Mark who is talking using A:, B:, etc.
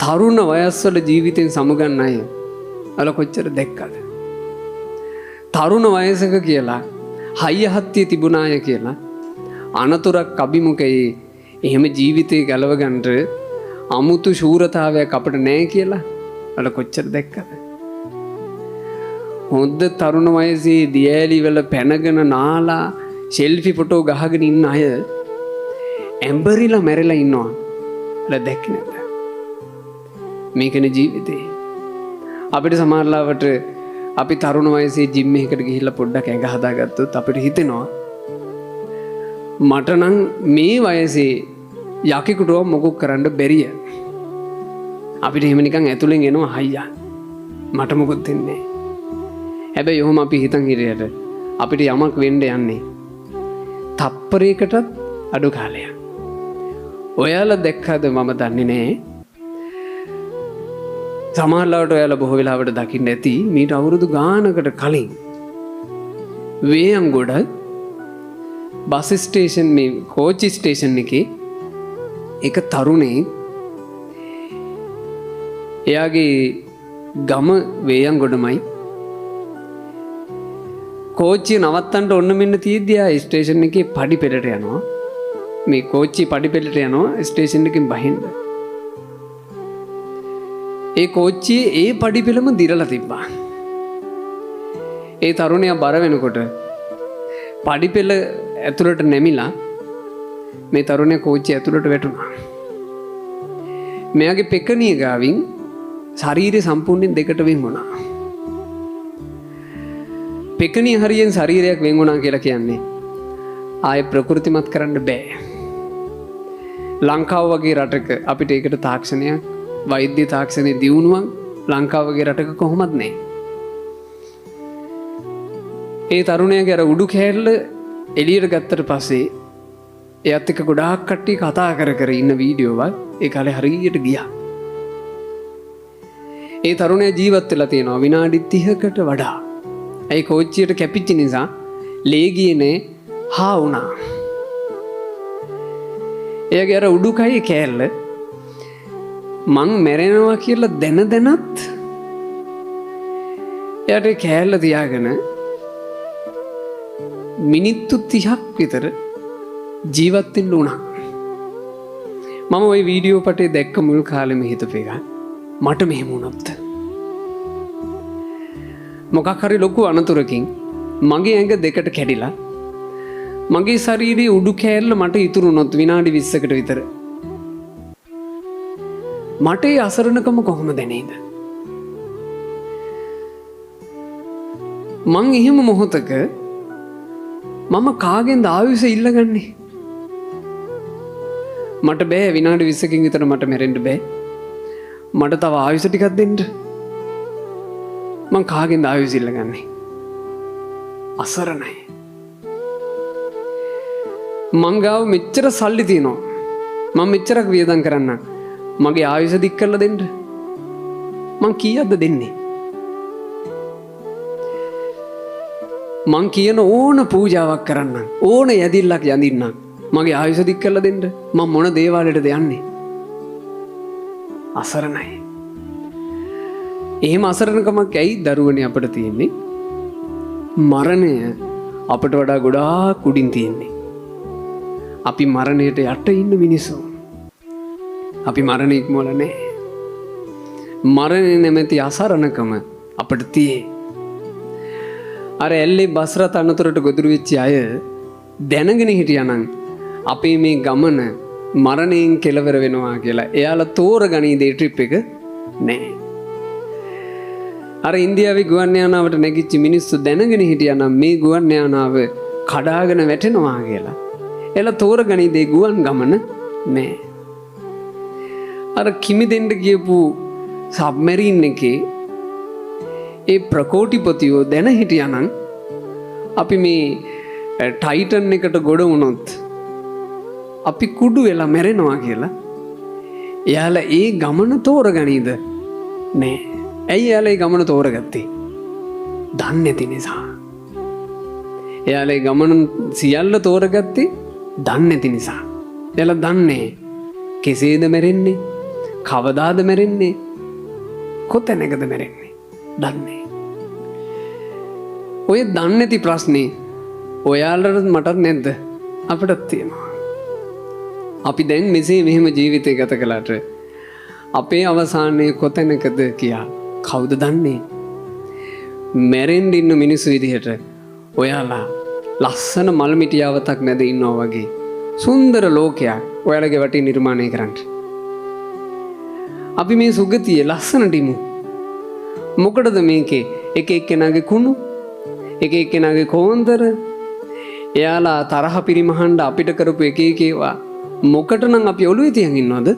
A: තරුණ වයස්වල ජීවිතෙන් සමුගන්න අය අල කොච්චර දැක්කද? තරුණ වයසක කියලා හයිය හත්තිය තිබුණාය කියලා අනතුරක් අභිමුඛයේ එහෙම ජීවිතේ ගලව ගන්නට අමුතු ශූරතාවයක් අපිට නැහැ කියලා අල කොච්චර දැක්කද? හොඳ තරුණ වයසේ දියැලි වල පැනගෙන නාලා සෙල්ෆි ෆොටෝ ගහගෙන ඉන්න අය ඇම්බරිලා මැරිලා ඉන්නවා. අල දැක්කේ නැද්ද? මේකනේ ජීවිතේ. අපිට සමහරවිට අපි තරුණ වයසේ ජිම් එකකට ගිහිල්ලා පොඩ්ඩක් ඇඟ හදාගත්තොත් අපිට හිතෙනවා මට නම් මේ වයසේ යකෙකුට මොකක් කරන්න බැරිය. අපිට එහෙම නිකන් ඇතුලෙන් එනවා හයියා. මට මොකුත් දෙන්නේ නැහැ. හැබැයි ඔහොම අපි හිතන් හිටියට අපිට යමක් වෙන්න යන්නේ තප්පරයකටත් අඩු කාලයක්. ඔයාලා දැක්කද මම දන්නේ නැහැ. සමහරවිට ඔයාලා බොහෝ වෙලාවට දකින්න ඇති මීට අවුරුදු ගානකට කලින් වේයන්ගොඩ බස් ස්ටේෂන් මේ කෝච්චි ස්ටේෂන් එකේ එක තරුණෙක් එයාගේ ගම වේයන්ගොඩමයි කෝච්චිය නවත්තන්න ඔන්න මෙන්න තියෙද්දි ආ ස්ටේෂන් එකේ පඩි පෙළට යනවා. මේ කෝච්චි පඩි පෙළට යනවා ස්ටේෂන් එකෙන් බහින්න. ඒ කෝච්චියේ ඒ පඩි පෙළම දිරලා තිබ්බා. ඒ තරුණයා බර වෙනකොට පඩි පෙළ ඇතුළට නැමිලා මේ තරුණයා කෝච්චිය ඇතුළට වැටුණා. මෙයාගේ පෙකණිය ගාවින් ශරීරය සම්පූර්ණයෙන් දෙකට වෙන් වුණා. පෙකණිය හරියෙන් ශරීරයක් වෙන් වුණා කියලා කියන්නේ ආයේ ප්‍රകൃතිමත් කරන්න බෑ. ලංකාව වගේ රටක අපිට ඒකට තාක්ෂණයක් වෛද්‍ය තාක්ෂණයේ දියුණුවක් ලංකාව වගේ රටක කොහොමත් නැහැ. ඒ තරුණයාගේ අර උඩු කෑල්ල එළියට ගත්තට පස්සේ එයත් එක්ක ගොඩාක් කට්ටිය කතා කර ඉන්න වීඩියෝවල් ඒ කාලේ හරියට ගියා. ඒ තරුණයා ජීවත් වෙලා තියෙනවා විනාඩි 30කට වඩා. ඒ කෝච්චියට කැපිච්ච නිසා ලේ ගියේ නේ හා වුණා. එයාගේ අර උඩුකය කෑල්ල මං මැරෙනවා කියලා දැනත් එයාට කෑල්ල තියාගෙන මිනිත්තු 30ක් විතර ජීවත් වෙන්න උනා. මම ওই වීඩියෝ පටේ දැක්ක මුල් කාලෙම හිතපේක මට මෙහෙම වුණොත් මොකක් හරි ලොකු අනතුරකින් මගේ ඇඟ දෙකට කැඩිලා මගේ ශරීරයේ උඩු කෑල්ල මට ඉතුරු වුණොත් විනාඩි 20කට විතර මට ඒ අසරණකම කොහොම දැනේද? මං එහෙම මොහොතක මම කාගෙන්ද ආයුෂ ඉල්ලගන්නේ? මට බෑ විනාඩි 20කින් විතර මට මැරෙන්න බෑ. මට තව ආයුෂ ටිකක් දෙන්න. මං කාගෙන්ද ආයුෂ ඉල්ලගන්නේ? අසරණයි. මං ගාව මෙච්චර සල්ලි තියෙනවා. මම මෙච්චරක් වියදම් කරන්නම්. මගේ ආයුෂ දික් කරලා දෙන්න. මං කීයක්ද දෙන්නේ? මං කියන ඕන පූජාවක් කරන්නම්. ඕන යදිල්ලක් යඳින්නම්. මගේ ආයුෂ දික් කරලා දෙන්න. මං මොන දේවාලයටද යන්නේ? අසරණයි. එහෙම අසරණකමක් ඇයි දරුවනේ අපිට තියෙන්නේ? මරණය අපට වඩා ගොඩාක් උඩින් තියෙන්නේ. අපි මරණයට යට ඉන්න මිනිස්සු. අපි මරණය ඉක්මවලා නැහැ. මරණය නැමැති අසරණකම අපිට තියෙයි. අර ඇල්ලේ බස් රථ අනතුරට ගොදුරු වෙච්ච අය දැනගෙන හිටියානම් අපේ මේ ගමන මරණයෙන් කෙලවර වෙනවා කියලා එයාලා තෝරගනී දේ ට්‍රිප් එක නැහැ. අර ඉන්දියාවේ ගුවන් යානාවට නැගිච්ච මිනිස්සු දැනගෙන හිටියානම් මේ ගුවන් යානාව කඩාගෙන වැටෙනවා කියලා එයාලා තෝරගනී දේ ගුවන් ගමන නැහැ. අර කිමි දෙන්න ගියපු සබ්මරීන් එකේ ඒ ප්‍රකෝටිපතියෝ දැන හිටියානම් අපි මේ ටයිටන් එකට ගොඩ වුණොත් අපි කුඩු වෙලා මැරෙනවා කියලා එයාලා ඒ ගමන තෝරගනීද? නෑ. ඇයි එයාලා ඒ ගමන තෝරගත්තේ? දන්නේ නැති නිසා. එයාලා ඒ ගමන සියල්ල තෝරගත්තේ දන්නේ නැති නිසා. එයාලා දන්නේ කෙසේද මැරෙන්නේ, කවදාද මැරෙන්නේ? කොතැනකද මැරෙන්නේ? දන්නේ. ඔය දන්නේ නැති ප්‍රශ්නේ ඔයාලට මටත් නැද්ද? අපිටත් තියෙනවා. අපි දැන් මෙසේ මෙහෙම ජීවිතය ගත කළාට අපේ අවසානයේ කොතැනකද කියා කවුද දන්නේ? මැරෙන්න ඉන්න මිනිස්සු විදිහට ඔයාලා ලස්සන මල් මිටියාවතක් මැද ඉන්නවා වගේ සුන්දර ලෝකයක් ඔයාලගේ වටේ නිර්මාණය කරන්න. අපි මේ සුගතිය ලස්සනට ඉමු. මොකටද මේකේ එක එක්කෙනාගේ කුණු, එක එක්කෙනාගේ කෝන්දර, එයාලා තරහ පිරිමහන්න අපිට කරපු එක එක ඒවා මොකටනම් අපි ඔළුවේ තියන් ඉන්නවද?